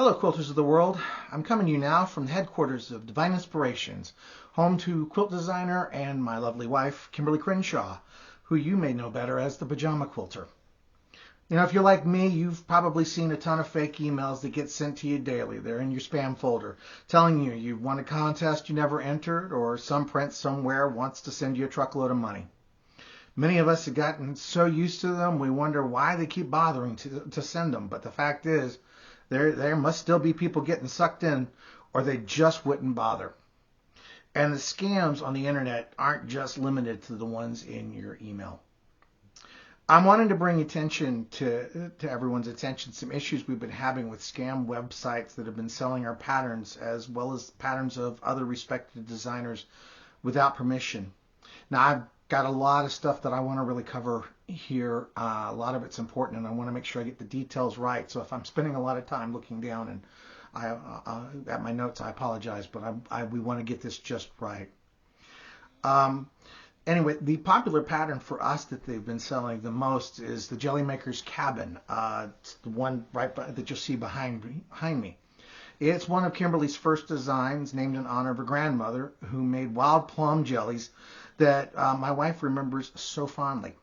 Hello, quilters of the world. I'm coming to you now from the headquarters of Divine Inspirations, home to quilt designer and my lovely wife, Kimberly Crenshaw, who you may know better as the Pajama Quilter. You know, if you're like me, you've probably seen a ton of fake emails that get sent to you daily. They're in your spam folder, telling you you've won a contest you never entered, or some prince somewhere wants to send you a truckload of money. Many of us have gotten so used to them, we wonder why they keep bothering to send them. But the fact is, there must still be people getting sucked in, or they just wouldn't bother. And the scams on the internet aren't just limited to the ones in your email. I'm wanting to bring attention to everyone's attention some issues we've been having with scam websites that have been selling our patterns as well as patterns of other respected designers without permission. Now, I've got a lot of stuff that I want to really cover here. A lot of it's important, and I want to make sure I get the details right. So if I'm spending a lot of time looking down and at my notes, I apologize, but we want to get this just right. Anyway, the popular pattern for us that they've been selling the most is the Jelly Maker's Cabin. It's the one that you'll see behind me. It's one of Kimberly's first designs, named in honor of her grandmother, who made wild plum jellies that my wife remembers so fondly.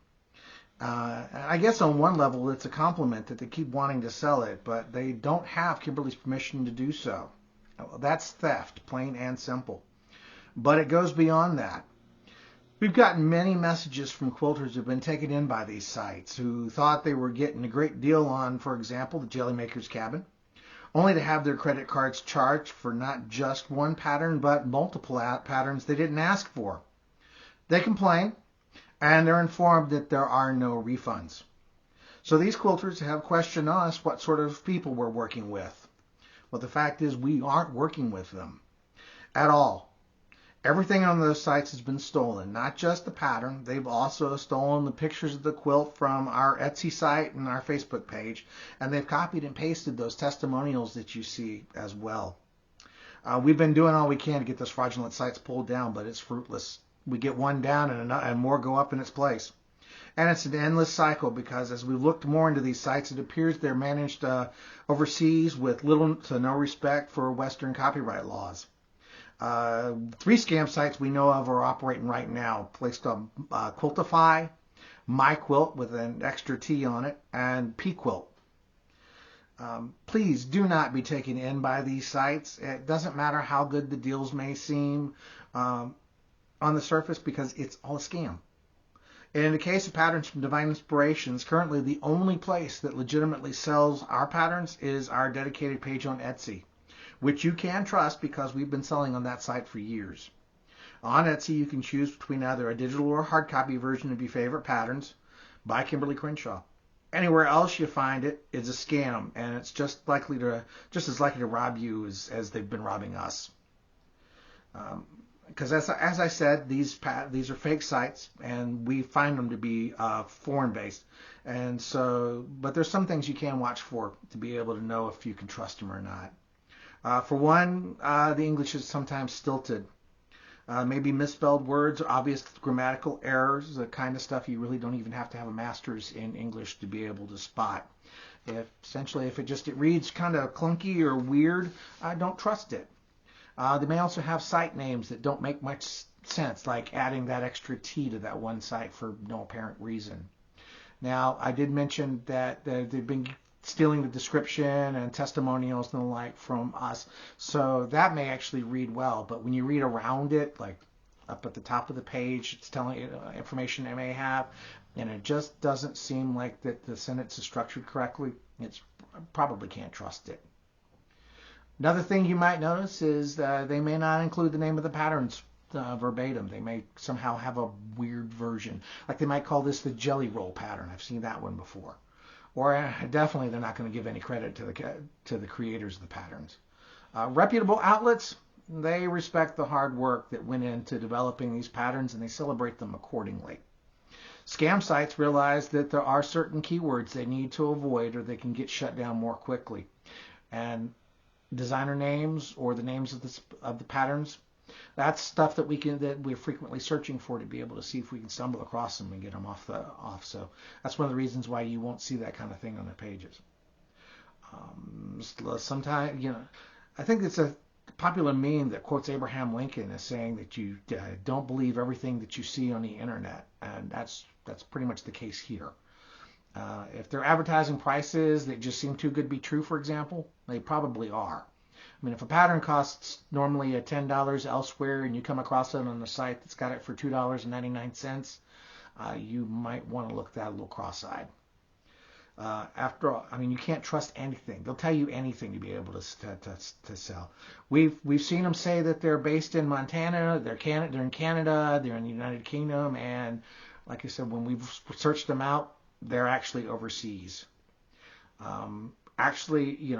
I guess on one level it's a compliment that they keep wanting to sell it, but they don't have Kimberly's permission to do so. That's theft, plain and simple. But it goes beyond that. We've gotten many messages from quilters who have been taken in by these sites who thought they were getting a great deal on, for example, the Jelly Maker's Cabin, only to have their credit cards charged for not just one pattern, but multiple patterns they didn't ask for. They complain, and they're informed that there are no refunds. So these quilters have questioned us what sort of people we're working with. Well, the fact is we aren't working with them at all. Everything on those sites has been stolen, not just the pattern. They've also stolen the pictures of the quilt from our Etsy site and our Facebook page, and they've copied and pasted those testimonials that you see as well. We've been doing all we can to get those fraudulent sites pulled down, but it's fruitless. We get one down and more go up in its place. And it's an endless cycle because as we looked more into these sites, it appears they're managed overseas with little to no respect for Western copyright laws. 3 scam sites we know of are operating right now, placed on Quiltify, My Quilt with an extra T on it, and P-Quilt. Please do not be taken in by these sites. It doesn't matter how good the deals may seem on the surface because it's all a scam. In the case of patterns from Divine Inspirations, currently the only place that legitimately sells our patterns is our dedicated page on Etsy, which you can trust because we've been selling on that site for years. On Etsy, you can choose between either a digital or hard copy version of your favorite patterns by Kimberly Crenshaw. Anywhere else you find it is a scam, and it's just as likely to rob you as they've been robbing us. Because as I said, these are fake sites, and we find them to be foreign-based, and so. But there's some things you can watch for to be able to know if you can trust them or not. For one, the English is sometimes stilted. Maybe misspelled words, obvious grammatical errors, the kind of stuff you really don't even have to have a master's in English to be able to spot. If it reads kind of clunky or weird, don't trust it. They may also have site names that don't make much sense, like adding that extra T to that one site for no apparent reason. Now, I did mention that they've been stealing the description and testimonials and the like from us, so that may actually read well, but when you read around it, like up at the top of the page, it's telling you information they may have, and it just doesn't seem like that the sentence is structured correctly. It's probably can't trust it. Another thing you might notice is they may not include the name of the patterns verbatim. They may somehow have a weird version, like they might call this the jelly roll pattern. I've seen that one before. Or definitely they're not going to give any credit to the creators of the patterns. Reputable outlets, they respect the hard work that went into developing these patterns, and they celebrate them accordingly. Scam sites realize that there are certain keywords they need to avoid or they can get shut down more quickly. And designer names or the names of the patterns, that's stuff that we're frequently searching for to be able to see if we can stumble across them and get them off. So that's one of the reasons why you won't see that kind of thing on their pages. Sometimes, I think it's a popular meme that quotes Abraham Lincoln as saying that you don't believe everything that you see on the internet, and that's pretty much the case here. If they're advertising prices that just seem too good to be true, for example, they probably are. I mean, if a pattern costs normally $10 elsewhere and you come across it on the site that's got it for $2.99, you might want to look at that a little cross-eyed. After all, I mean, you can't trust anything. They'll tell you anything to be able to sell. We've seen them say that they're based in Montana, they're in Canada, they're in the United Kingdom, and like I said, when we've searched them out, they're actually overseas. Actually,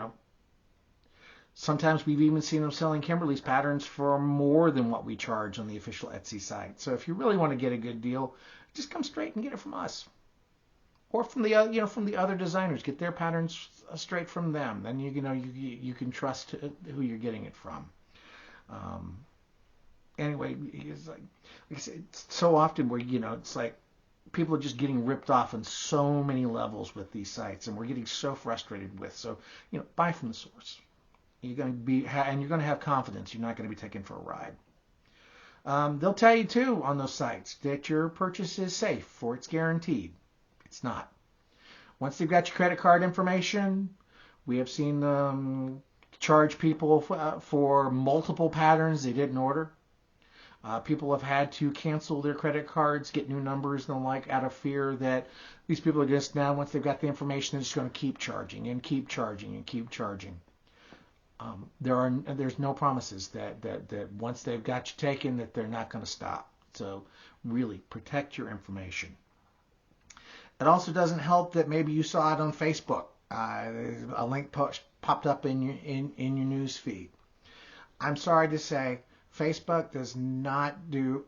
sometimes we've even seen them selling Kimberly's patterns for more than what we charge on the official Etsy site. So if you really want to get a good deal, just come straight and get it from us, or from the from the other designers. Get their patterns straight from them. Then you can trust who you're getting it from. Anyway, it's like I said, it's so often where it's like people are just getting ripped off on so many levels with these sites, and we're getting so frustrated with. So buy from the source. You're going to be and you're going to have confidence. You're not going to be taken for a ride. They'll tell you too on those sites that your purchase is safe or it's guaranteed. It's not. Once they've got your credit card information, we have seen them charge people for multiple patterns they didn't order. People have had to cancel their credit cards, get new numbers and the like, out of fear that these people are just now, once they've got the information, they're just going to keep charging and keep charging and keep charging. There's no promises that once they've got you taken that they're not going to stop. So really protect your information. It also doesn't help that maybe you saw it on Facebook. A link popped up in your news feed. I'm sorry to say, Facebook does not do.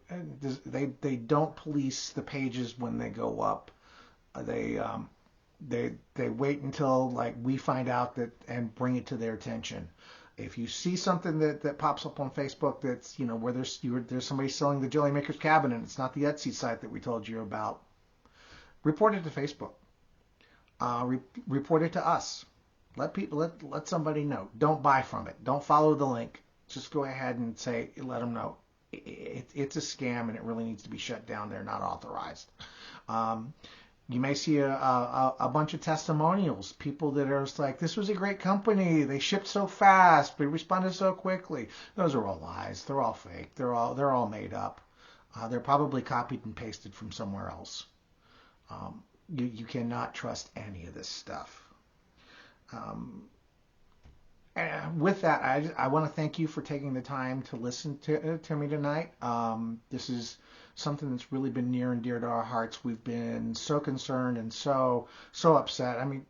They don't police the pages when they go up. They wait until like we find out that and bring it to their attention. If you see something that pops up on Facebook that's where there's somebody selling the Jelly Maker's Cabin and it's not the Etsy site that we told you about, report it to Facebook. Report it to us. Let somebody know. Don't buy from it. Don't follow the link. Just go ahead and let them know it's a scam and it really needs to be shut down. They're not authorized. You may see a bunch of testimonials, people that are like, this was a great company. They shipped so fast. They responded so quickly. Those are all lies. They're all fake. They're all made up. They're probably copied and pasted from somewhere else. You cannot trust any of this stuff. And with that, I want to thank you for taking the time to listen to me tonight. This is something that's really been near and dear to our hearts. We've been so concerned and so upset. I mean,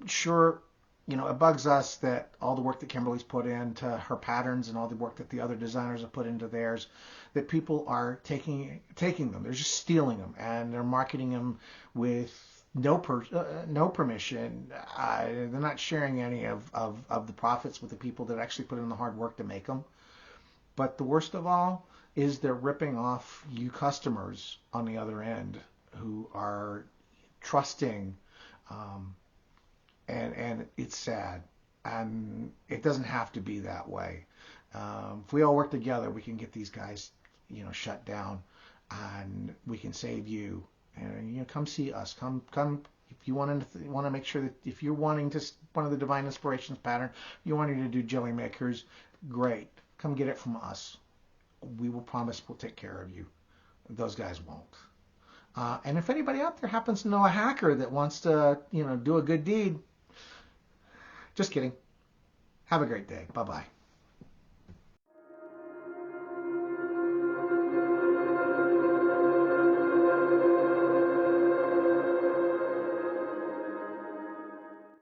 sure, it bugs us that all the work that Kimberly's put into her patterns and all the work that the other designers have put into theirs, that people are taking them. They're just stealing them, and they're marketing them with no permission. They're not sharing any of the profits with the people that actually put in the hard work to make them. But the worst of all is they're ripping off you customers on the other end who are trusting, and it's sad. And it doesn't have to be that way. If we all work together, we can get these guys, shut down, and we can save you. And come see us. Come. If you want to make sure that if you're wanting to one of the Divine Inspirations pattern, you're wanting to do jelly makers, great. Come get it from us. We will promise we'll take care of you. Those guys won't. And if anybody out there happens to know a hacker that wants to, do a good deed, just kidding. Have a great day. Bye-bye.